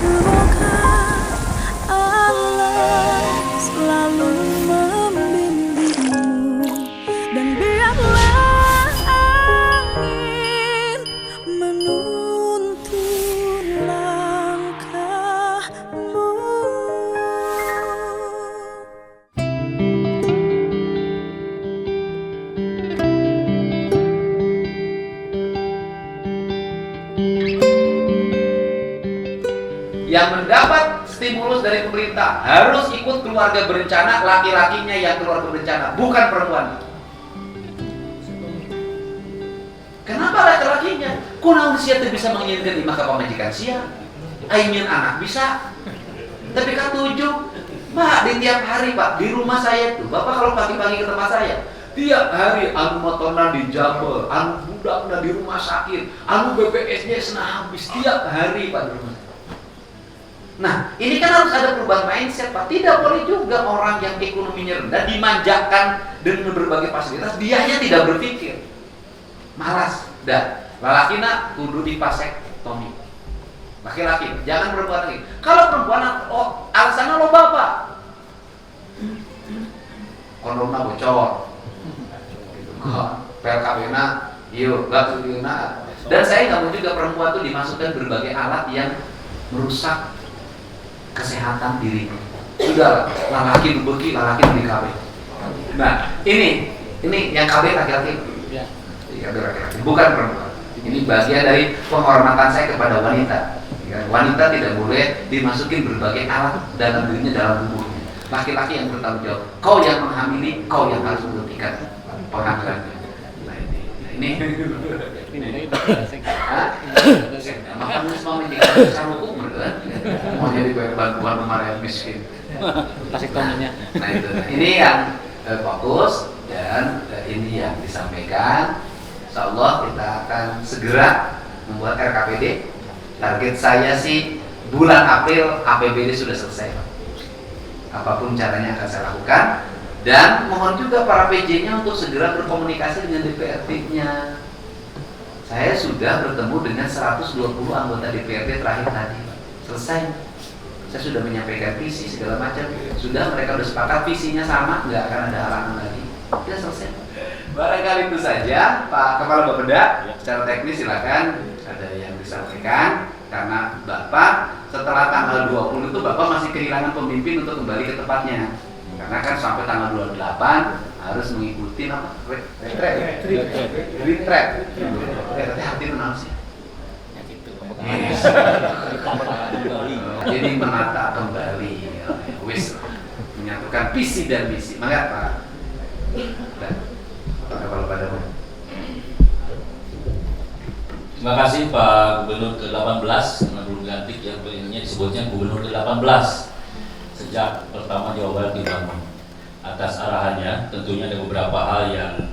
Semoga Allah selalu membimbingmu dan biarlah angin menuntun langkahmu. Yang mendapat stimulus dari pemerintah harus ikut keluarga berencana, laki-lakinya yang keluarga berencana, bukan perempuan. Kenapa laki-lakinya? Kunaon sia teu bisa menginginkan imah ka pamajikan sia? Aingin anak bisa. Tapi katujuh, Pak, di tiap hari Pak, di rumah saya tuh, Bapak kalau pagi-pagi ke tempat saya, tiap hari anu motorna dijambel, anu budakna di rumah sakit, anu BPS-nya senah habis tiap hari Pak di rumah. Nah, ini kan harus ada perubahan mindset Pak. Tidak boleh juga orang yang ekonominya rendah dimanjakan dengan berbagai fasilitas, dianya tidak berpikir. Malas, dah. Lalakina kudu dipasektomi. Laki-laki, jangan perempuan lagi. Kalau perempuan, oh, alasannya lo bapak. Kondomnya bocor. PLKB-na, yuk, gak tujuanna. Dan saya nggak mau juga perempuan tuh dimasukkan berbagai alat yang merusak kesehatan dirinya. Sudah, lalaki berbeki, lalaki beli KB. Nah, ini yang KB laki-laki. Iya, laki-laki, bukan perempuan. Ini bagian dari penghormatan saya kepada wanita. Ya, wanita tidak boleh dimasukin berbagai alat dalam dirinya, dalam tubuhnya. Laki-laki yang bertanggung jawab. Kau yang menghamili, kau yang harus membuktikan penghamilannya. Nah, ini. Makan semua menjadi sama umur kan? Mau jadi bantuan kemarin miskin. Vasektominya. Nah itu, ini yang fokus dan ini yang disampaikan. Insyaallah kita akan segera membuat RKPD. Target saya sih bulan April APBD sudah selesai. Apapun caranya akan saya lakukan. Dan mohon juga para PJ-nya untuk segera berkomunikasi dengan DPRD-nya. Saya sudah bertemu dengan 120 anggota DPRD terakhir tadi. Selesai. Saya sudah menyampaikan visi segala macam. Sudah, mereka sudah sepakat visinya sama, nggak akan ada halangan lagi. Sudah selesai. Barangkali itu saja, Pak Kepala Bapeda. Secara teknis silakan ada yang disampaikan. Karena Bapak setelah tanggal 20 itu Bapak masih kehilangan pemimpin untuk kembali ke tempatnya. Karena kan sampai tanggal 28 harus mengikuti apa? Retret. Hati menang sih. Jadi menata kembali, wis menyatukan visi dan misi. Maka Pak, kalau pada Terima kasih Pak Gubernur ke-18, karena belum dilantik ya, ini disebutnya Gubernur ke-18 sejak pertama Jawa Barat dibangun. Atas arahannya tentunya ada beberapa hal yang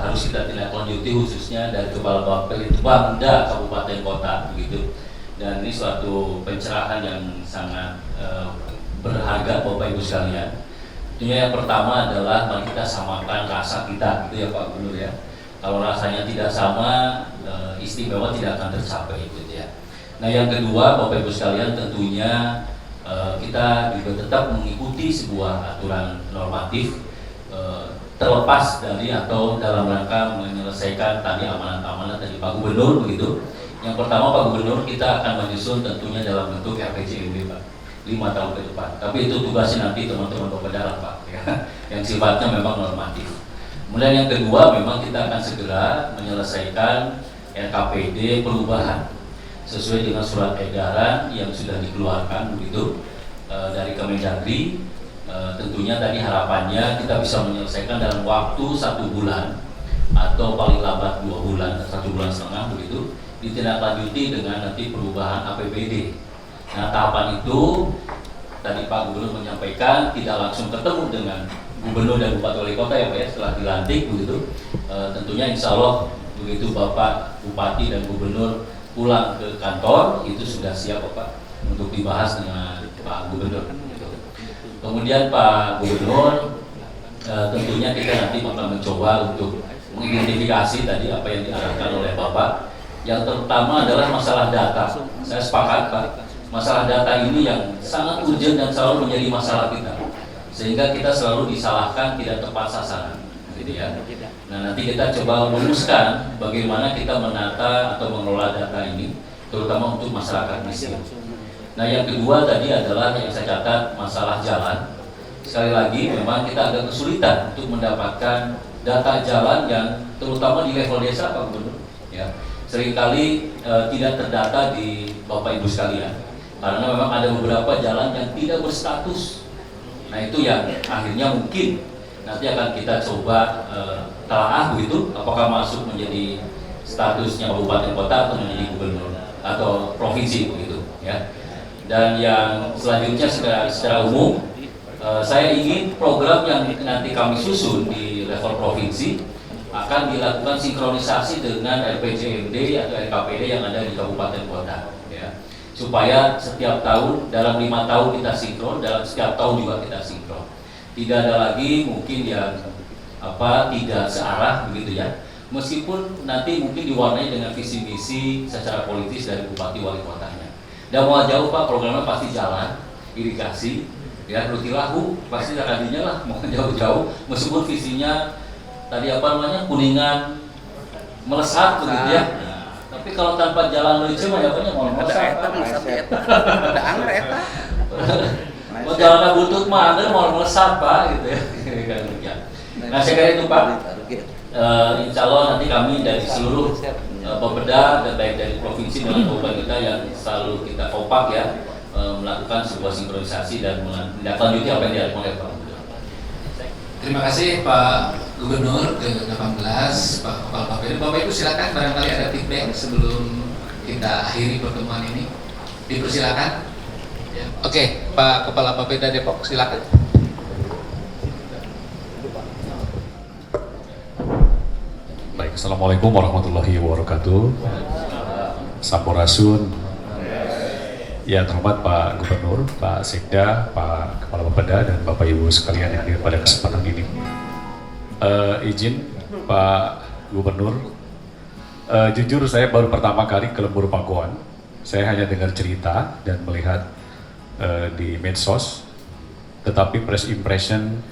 harus kita tindak lanjuti, khususnya dari Kepala Bapelitbangda Kabupaten Kota begitu. Dan ini suatu pencerahan yang sangat berharga Bapak Ibu sekalian. Tentunya yang pertama adalah mari kita samakan rasa kita gitu ya Pak Gubernur ya. Kalau rasanya tidak sama, istimewa tidak akan tercapai gitu ya. Nah yang kedua Bapak Ibu sekalian, tentunya kita juga tetap mengikuti sebuah aturan normatif terlepas dari atau dalam rangka menyelesaikan tadi amanat-amanat dari Pak Gubernur begitu. Yang pertama Pak Gubernur, kita akan menyusun tentunya dalam bentuk RPJMD Pak 5 tahun ke depan. Tapi itu tugasnya nanti teman-teman Bapeda Pak ya, yang sifatnya memang normatif. Kemudian yang kedua, memang kita akan segera menyelesaikan RKPD perubahan sesuai dengan surat edaran yang sudah dikeluarkan begitu dari Kemendagri. Tentunya tadi harapannya kita bisa menyelesaikan dalam waktu 1 bulan atau paling lambat 2 bulan, 1 bulan setengah begitu, ditindaklanjuti dengan nanti perubahan APBD. Nah tahapan itu tadi Pak Gubernur menyampaikan tidak langsung ketemu dengan Gubernur dan Bupati Wali Kota ya Pak ya, setelah dilantik begitu. Tentunya insya Allah begitu Bapak Bupati dan Gubernur pulang ke kantor itu sudah siap Pak untuk dibahas dengan Pak Gubernur. Kemudian Pak Gubernur tentunya kita nanti akan mencoba untuk mengidentifikasi tadi apa yang diarahkan oleh Bapak. Yang terutama adalah masalah data. Saya sepakat Pak, masalah data ini yang sangat urgent dan selalu menjadi masalah kita, sehingga kita selalu disalahkan tidak tepat sasaran, gitu ya. Nah, nanti kita coba rumuskan bagaimana kita menata atau mengelola data ini, terutama untuk masyarakat miskin. Nah, yang kedua tadi adalah yang saya catat masalah jalan. Sekali lagi, memang kita agak kesulitan untuk mendapatkan data jalan yang terutama di level desa, Pak Gubernur. Ya, seringkali tidak terdata di Bapak Ibu sekalian, karena memang ada beberapa jalan yang tidak berstatus. Nah, itu yang akhirnya mungkin nanti akan kita coba telaah begitu, apakah masuk menjadi statusnya kabupaten kota atau menjadi gubernur atau provinsi begitu, ya. Dan yang selanjutnya secara umum, saya ingin program yang nanti kami susun di level provinsi akan dilakukan sinkronisasi dengan RPJMD atau RKPD yang ada di kabupaten kota, ya. Supaya setiap tahun, dalam 5 tahun kita sinkron, dalam setiap tahun juga kita sinkron. Tidak ada lagi mungkin yang tidak searah begitu ya. Meskipun nanti mungkin diwarnai dengan visi misi secara politis dari bupati wali kotanya. Dan mau jauh Pak, programnya pasti jalan, irigasi, ya rutilahu pasti tadinya lah mau jauh-jauh. Meskipun visinya tadi Kuningan melesat begitu ya. Tapi kalau tanpa jalan lucu mah jawabannya mau melesat. Ada angker eta. Mau jalan butut mah angker mau melesat Pak gitu ya. Nah, saya kira itu Pak. Insya Allah nanti kami dari seluruh Bapeda dan baik dari provinsi dan kabupaten kita yang selalu kita kompak ya melakukan sebuah sinkronisasi dan menindaklanjuti apa yang dilakukan oleh Pak Gubernur. Terima kasih Pak Gubernur ke-18, Pak Kepala Bapeda. Bapak Ibu silakan barangkali ada feedback sebelum kita akhiri pertemuan ini. Dipersilakan. Ya. Oke, Pak Kepala Bapeda Depok silakan. Baik, Assalamualaikum warahmatullahi wabarakatuh. Sampurasun. Ya, terhormat Pak Gubernur, Pak Sekda, Pak Kepala Bapeda, dan Bapak Ibu sekalian yang hadir pada kesempatan ini. Izin Pak Gubernur, jujur saya baru pertama kali ke Lembur Pakuan. Saya hanya dengar cerita dan melihat di medsos, tetapi first impression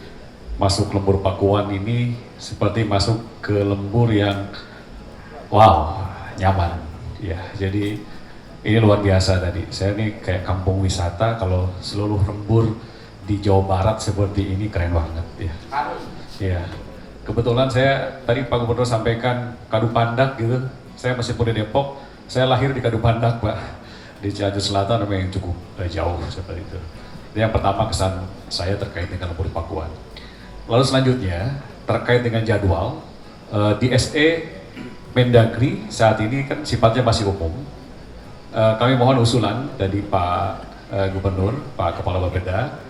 masuk Lembur Pakuan ini seperti masuk ke lembur yang wow, nyaman. Ya, jadi ini luar biasa tadi. Saya ini kayak kampung wisata, kalau seluruh lembur di Jawa Barat seperti ini keren banget ya. Ya. Kebetulan saya tadi Pak Gubernur sampaikan Kadupandak gitu. Saya meskipun di Depok, saya lahir di Kadupandak Pak, di Cianjur Selatan yang cukup jauh seperti itu. Yang pertama kesan saya terkait dengan lembur Pakuan. Lalu selanjutnya terkait dengan jadwal di SE Mendagri saat ini kan sifatnya masih umum. Kami mohon usulan dari Pak Gubernur, Pak Kepala Bapeda,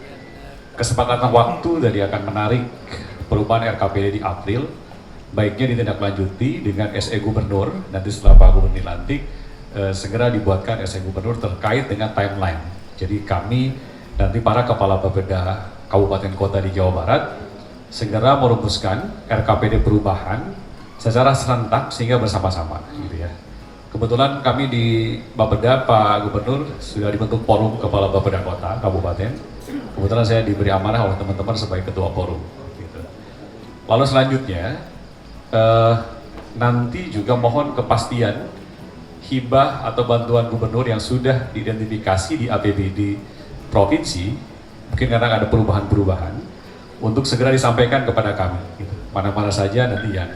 kesepakatan waktu dari akan menarik perubahan RKPD di April, baiknya ditindaklanjuti dengan SE Gubernur. Nanti setelah Pak Gubernur dilantik, segera dibuatkan SE Gubernur terkait dengan timeline. Jadi kami nanti para Kepala Bapeda Kabupaten Kota di Jawa Barat segera merumuskan RKPD perubahan secara serentak sehingga bersama-sama gitu ya. Kebetulan kami di Bapeda, Pak Gubernur sudah dibentuk forum Kepala Bapeda Kota Kabupaten. Kebetulan saya diberi amanah oleh teman-teman sebagai ketua forum gitu. Lalu selanjutnya nanti juga mohon kepastian hibah atau bantuan gubernur yang sudah diidentifikasi di APBD provinsi, mungkin karena ada perubahan-perubahan, untuk segera disampaikan kepada kami. Gitu. Mana-mana saja nanti yang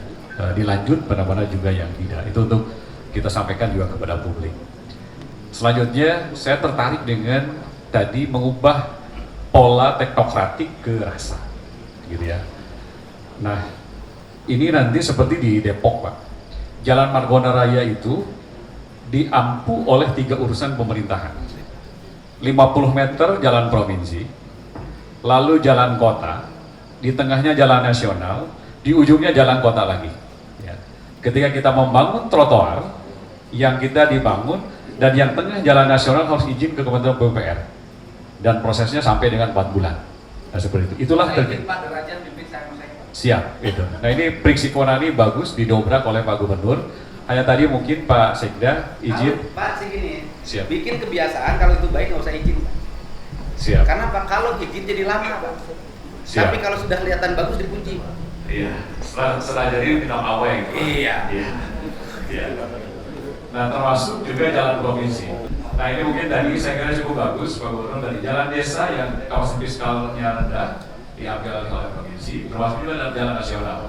dilanjut, mana-mana juga yang tidak. Itu untuk kita sampaikan juga kepada publik. Selanjutnya, saya tertarik dengan tadi mengubah pola teknokratik ke rasa, gitu ya. Nah, ini nanti seperti di Depok, Pak. Jalan Margonda Raya itu diampu oleh 3 urusan pemerintahan. 50 meter jalan provinsi, lalu jalan kota, di tengahnya jalan nasional, di ujungnya jalan kota lagi. Ya. Ketika kita membangun trotoar, yang kita dibangun dan yang tengah jalan nasional harus izin ke Kementerian PUPR, dan prosesnya sampai dengan 4 bulan. Nah, seperti itu. Itulah siap itu. Nah, ini Priksiponani bagus didobrak oleh Pak Gubernur. Hanya tadi mungkin Pak Sekda izin. Pak segini, Siap. Bikin kebiasaan kalau itu baik nggak usah izin, Pak. Siap. Karena Pak, kalau izin jadi lama, Pak. Siap. Tapi kalau sudah kelihatan bagus dipuji. Iya. Setelah jadi minum aweng. Iya. Iya. Nah, termasuk juga jalan provinsi. Nah, ini mungkin tadi saya kira cukup bagus, Pak Gubernur, dari jalan desa yang kawasan fiskalnya rendah diambil alih oleh provinsi, termasuk juga dalam jalan nasional.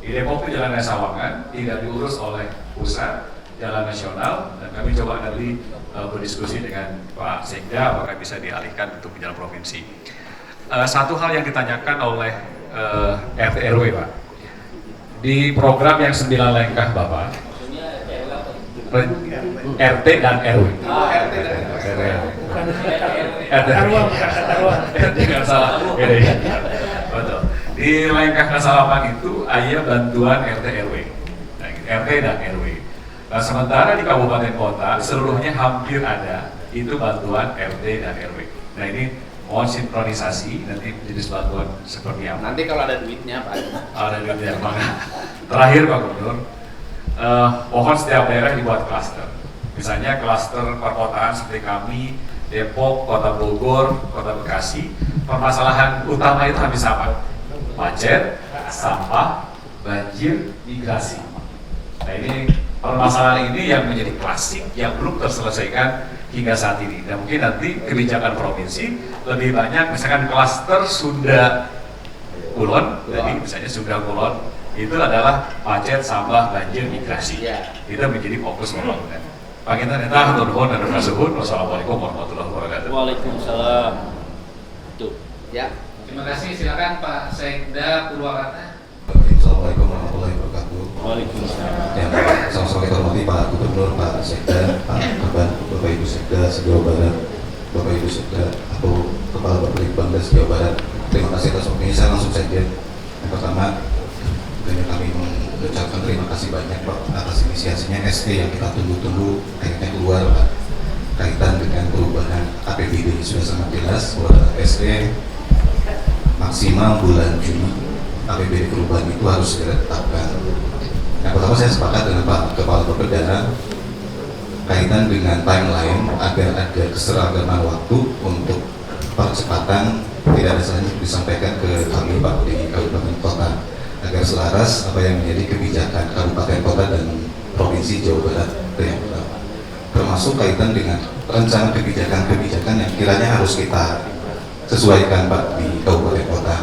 Di Depok itu jalan Raya Sawangan tidak diurus oleh pusat, jalan nasional, dan kami coba nanti berdiskusi dengan Pak Sekda apakah bisa dialihkan untuk jalan provinsi. Satu hal yang ditanyakan oleh RT RW, Pak, di program yang 9 langkah Bapak, RT dan RW. RT dan RW. Jangan salah. Betul. Di langkah ke-8 itu ada bantuan RT RW. Nah, RT dan RW. Nah, sementara di kabupaten kota seluruhnya hampir ada itu bantuan RT dan RW. Nah, ini mohon sinkronisasi nanti jenis bantuan seperti apa. Nanti kalau ada duitnya, Pak. Ada duitnya mana? Terakhir Pak Gubernur, mohon setiap daerah dibuat klaster. Misalnya klaster perkotaan seperti kami, Depok, Kota Bogor, Kota Bekasi, permasalahan utama itu hampir sama. Macet, sampah, banjir, migrasi. Nah, ini permasalahan ini yang menjadi klasik yang belum terselesaikan hingga saat ini. Dan mungkin nanti kebijakan provinsi lebih banyak misalkan klaster Sunda Kulon, jadi misalnya Sunda Kulon itu adalah macet, sampah, banjir, migrasi. Itu menjadi fokus pembangunan. Panginten eta hatur nuhun dan nuhun. Wassalamualaikum warahmatullahi wabarakatuh. Waalaikumsalam. Tuh. Ya. Terima kasih. Silakan Pak Sekda Purwakarta. Assalamualaikum warahmatullahi wabarakatuh. Waalaikumsalam. Yang sama-sama kita hormati Pak Gubernur, Pak Sekda, Pak Kaban, Bapak Ibu Sekda se-Jawa Barat, Bapak Ibu Sekda atau Kepala Bapelitbang se-Jawa Barat. Terima kasih atas waktunya. Saya langsung saja. Yang pertama, kami mengucapkan terima kasih banyak Pak atas inisiasinya ST yang kita tunggu-tunggu akhirnya keluar Pak. Kaitan dengan perubahan APBD sudah sangat jelas bahwa ST maksimal bulan Juni APBD perubahan itu harus segera ditetapkan. Yang pertama saya sepakat dengan Pak Kepala Bapedana kaitan dengan timeline agar ada keseragaman waktu untuk percepatan, tidak ada salahnya disampaikan ke kami Pak di Kabupaten Kota agar selaras apa yang menjadi kebijakan Kabupaten Kota dan Provinsi Jawa Barat itu yang pertama. Termasuk kaitan dengan rencana kebijakan-kebijakan yang kiranya harus kita sesuaikan Pak di Kabupaten Kota,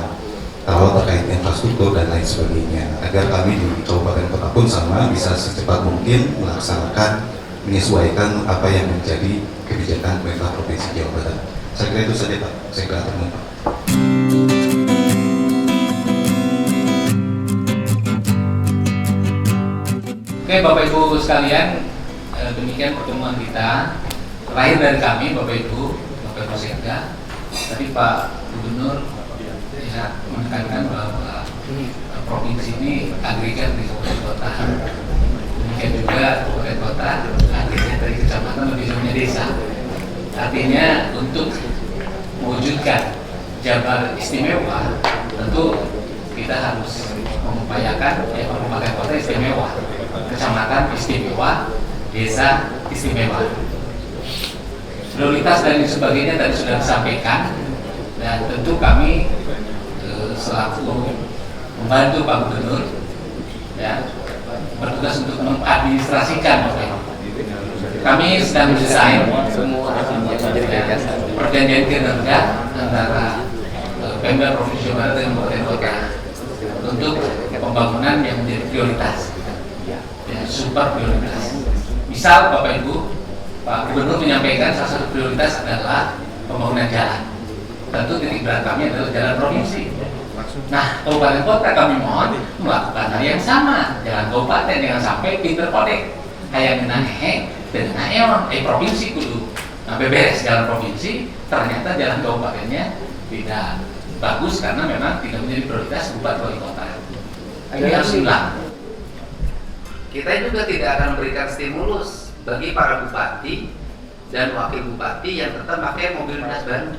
kalau terkait infrastruktur dan lain sebagainya, agar kami di Kabupaten Kota pun sama bisa secepat mungkin melaksanakan, menyesuaikan apa yang menjadi kebijakan pemerintah Provinsi Jawa Barat. Saya kira itu saja Pak. Saya kira terima kasih. Oke Bapak Ibu sekalian, demikian pertemuan kita. Terakhir dari kami Bapak Ibu Sekda. Tadi Pak Gubernur ya, menekankan bahwa provinsi ini agregat di kabupaten kota. Demikian juga kabupaten kota agregat dari kecamatan lebih jauhnya desa. Artinya untuk mewujudkan Jabar istimewa, tentu kita harus mengupayakan kabupaten kota istimewa, kecamatan istimewa, desa istimewa. Prioritas dan sebagainya tadi sudah disampaikan, dan tentu kami selaku membantu Pak Gubernur ya, bertugas untuk mengadministrasikan. Kami sedang mendesain perjanjian kinerja antara Pemda Provinsi Jawa Barat dan Kabupaten Kota untuk pembangunan yang menjadi prioritas, ya, super prioritas. Misal Bapak Ibu, Pak Gubernur menyampaikan salah satu prioritas adalah pembangunan jalan. Tentu titik berat kami adalah jalan provinsi. Nah, kabupaten kota kami mohon melakukan hal yang sama. Jalan kabupaten jangan sampai pinter kodek. Kayak menaneh dengan provinsi kudu. Nah, beberes jalan provinsi, ternyata jalan kabupatennya tidak bagus karena memang tidak menjadi prioritas bupati wali kota. Ini harus hilang. Kita juga tidak akan memberikan stimulus bagi para bupati dan wakil bupati yang tetap pakai mobil dinas baru.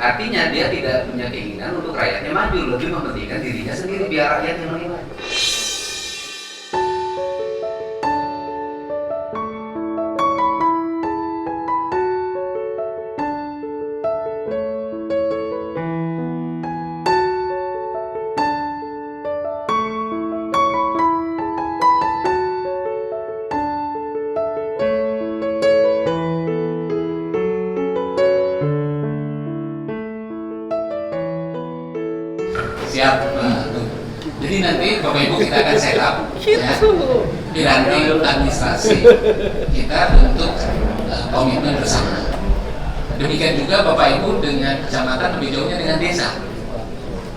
Artinya dia tidak punya keinginan untuk rakyatnya maju, lebih mementingkan dirinya sendiri biar rakyat yang menilai. nanti Bapak Ibu kita akan set up ya, piranti administrasi kita untuk komitmen bersama. Demikian juga Bapak Ibu dengan kecamatan, lebih jauhnya dengan desa.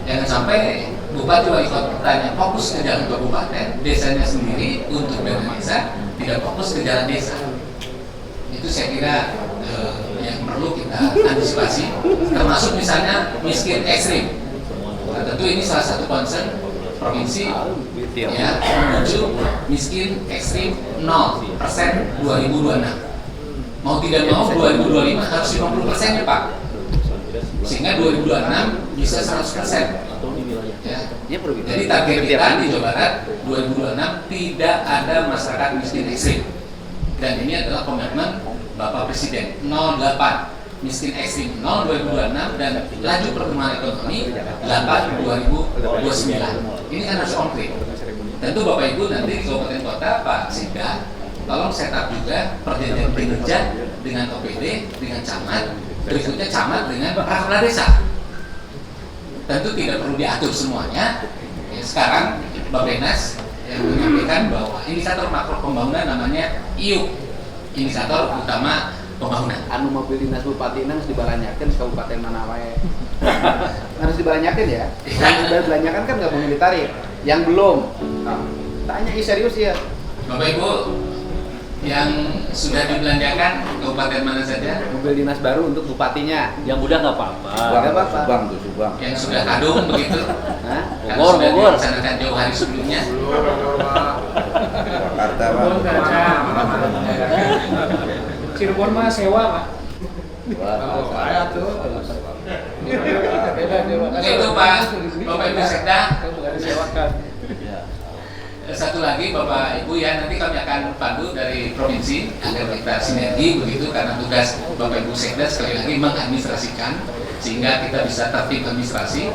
Jangan sampai Bupati Wali Kotanya fokus ke jalan kabupaten, desanya sendiri untuk dana desa tidak fokus ke jalan desa. Itu saya kira yang perlu kita antisipasi, termasuk misalnya miskin ekstrim. Nah, tentu ini salah satu concern provinsi ya, menuju miskin ekstrim 0% 2026. Mau tidak mau 2025 harus 50% ya Pak, sehingga 2026 bisa 100%. Ya. Jadi target kita di Jawa Barat 2026 tidak ada masyarakat miskin ekstrim, dan ini adalah komitmen Bapak Presiden 08 miskin ekstrim 0 2026 dan laju pertumbuhan ekonomi 8 2029. Ini kan harus konkret. Tentu Bapak Ibu nanti di kabupaten kota Pak Sekda tolong setup juga perjanjian kinerja dengan OPD, dengan camat, berikutnya camat dengan kepala desa. Tentu tidak perlu diatur semuanya. Ya, sekarang Bappenas yang menyampaikan bahwa indikator makro pembangunan namanya IUP, indikator utama pembangunan. Anu mobil dinas bupati harus dibalanyakan ke kabupaten mana wae. Harus dibalanyakan ya. Yang sudah dibalanyakan kan nggak boleh ditarik. Yang belum, nah, tanya serius ya. Bapak Ibu, yang sudah dibelanjakan kabupaten mana saja? Mobil dinas baru untuk bupatinya. Yang muda nggak apa-apa. Nggak apa-apa. Subang tuh, Subang. Yang sudah kadung begitu? Hah? Karena sudah dilaksanakan jauh hari sebelumnya. Jakarta, Pak. Cirebon mah sewa, Pak. Itu Pak, Bapak Ibu Sekda. Disewakan. Satu lagi Bapak Ibu ya, nanti kami akan pandu dari provinsi agar kita sinergi begitu, karena tugas Bapak Ibu Sekda sekali lagi mengadministrasikan sehingga kita bisa tertib administrasi,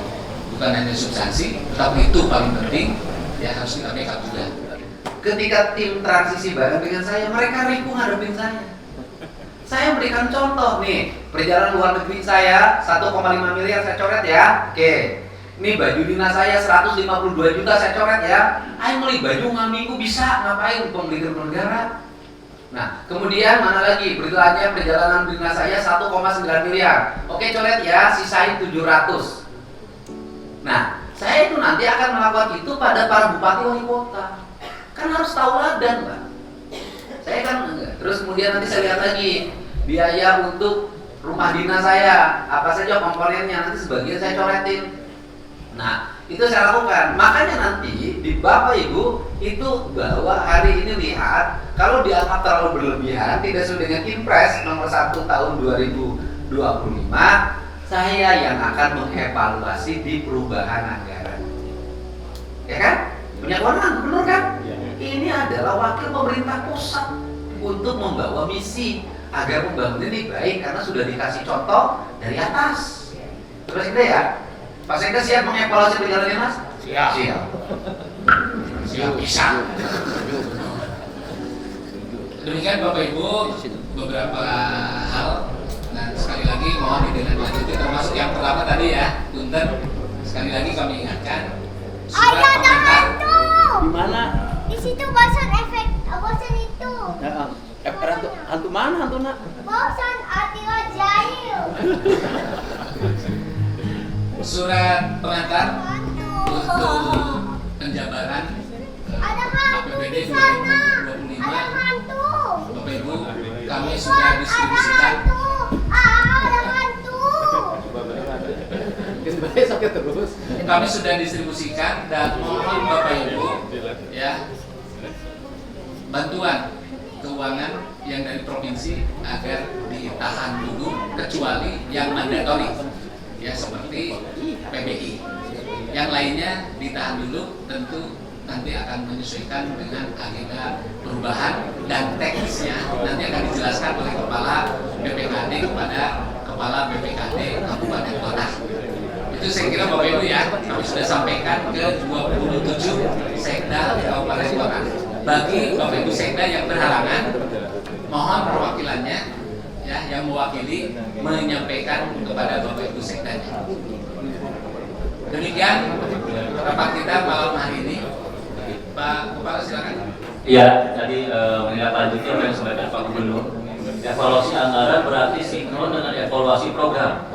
bukan hanya substansi, tetapi itu paling penting ya, harus kita backup juga. Ketika tim transisi bareng dengan saya, mereka ribu ngadepin saya. Saya berikan contoh nih, perjalanan luar negeri saya 1,5 miliar saya coret ya. Oke. Ini baju dinas saya 152 juta saya coret ya. Ayo beli baju ngaminggu bisa, ngapain pembelian negara. Nah, kemudian mana lagi beritanya perjalanan dinas saya 1,9 miliar. Oke, coret ya, sisain 700. Nah, saya itu nanti akan melakukan itu pada para bupati wali kota. Kan harus tahu ladan, Pak. Saya kan terus kemudian nanti saya lihat lagi biaya untuk rumah dinas saya, apa saja komponennya, nanti sebagian saya coretin. Nah, itu saya lakukan. Makanya nanti di Bapak Ibu itu bahwa hari ini lihat kalau dianggap terlalu berlebihan, tidak sesuai dengan Impres nomor 1 tahun 2025, saya yang akan mengevaluasi di perubahan anggaran. Ya kan? Punya kewenangan, benar kan? Ini adalah wakil pemerintah pusat untuk membawa misi agar pembangunan ini baik karena sudah dikasih contoh dari atas. Terus kita ya, Pak Sekda siap mengevaluasi perjalanan Mas? Siap. Siap bisa. Demikian Bapak Ibu beberapa hal. Nah, sekali lagi mohon ditindaklanjuti, termasuk yang pertama tadi ya, Punten. Sekali lagi kami ingatkan. Ayah ada hantu. Di mana? Di situ bosan efek bosan itu. Hantu mana hantu nak? Bosan Atila Jahil. Surat pengantar untuk Hantu. penjabaran Ada hantu APBD di sana. 2025. Ada hantu. Bapak Ibu, kami sudah Ada distribusikan. hantu. Ada hantu. Kembali sakit terus. Kami sudah distribusikan dan mohon Bapak Ibu ya bantuan keuangan yang dari provinsi agar ditahan dulu, kecuali yang mandatori ya seperti PBI. Yang lainnya ditahan dulu, tentu nanti akan menyesuaikan dengan agenda perubahan dan teknisnya nanti akan dijelaskan oleh Kepala BPKD kepada Kepala BPKD Kabupaten Kota. Itu saya kira Bapak Ibu ya, kami sudah sampaikan ke 27 sekda Kabupaten Kota. Bagi Bapak Ibu sekda yang berhalangan, mohon perwakilannya ya yang mewakili menyampaikan kepada Bapak Ibu sekdanya. Demikian rapat kita malam hari ini. Pak Kepala silakan. Iya, tadi menindaklanjuti apa yang disampaikan Pak Gubernur. Evaluasi anggaran berarti sinkron dengan evaluasi program.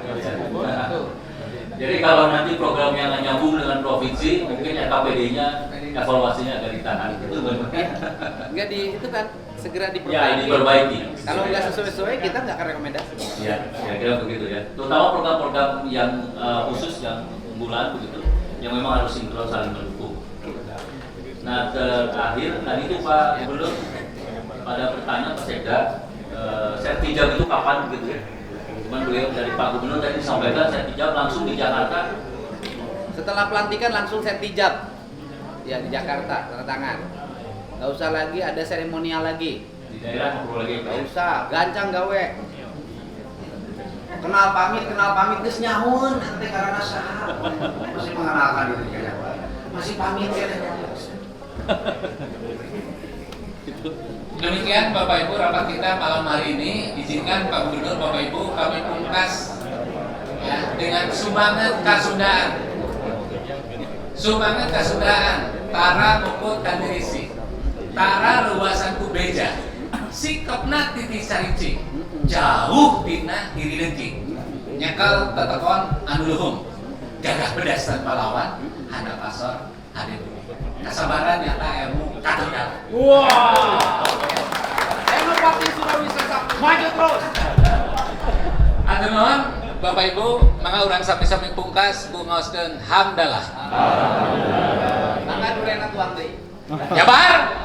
Jadi kalau nanti program yang nyambung dengan provinsi, mungkin RKPD-nya evaluasinya agak ditangani. Itu benar. Enggak itu kan segera Ya, diperbaiki. diperbaiki. Kalau nggak sesuai kita nggak akan rekomendasi. Ya, kira-kira begitu ya. Terutama program-program yang khusus yang unggulan begitu, yang memang harus sinkron saling mendukung. Nah, terakhir tadi itu Pak Gubernur pada bertanya Pak Sekda, sertijab itu kapan begitu ya? Cuman beliau dari Pak Gubernur tadi disampaikan sertijab langsung di Jakarta. Setelah pelantikan langsung sertijab. Ya di Jakarta tanda tangan. Nggak usah lagi ada seremonial lagi. Di daerah nggak perlu lagi. Nggak usah, gancang gawe. Kenal pamit geus nyamun nanti karena saha. Masih mengenalkan diri ya. Masih pamit ya. Demikian Bapak Ibu rapat kita malam hari ini. Izinkan Pak Gubernur, Bapak Ibu, kami pungkas ya, dengan sumbangan kasundaan. Sumbangan kasundaan tara puput kandirisi. Tara luasan kubeja. Sikapna titi saricing. Jauh tina diri leutik. Nyekal tetekon anu luhung. Gagah pedas tanpa lawan, handap asor hadir. Kesabaran nyata ilmu katunggal. Parti Sulawesi Selatan maju terus. Atur nuhun Bapak Ibu, mangga urang sami-sami pungkas ku ngaoskeun hamdalah. Mangga durena tuang deui. Jabar.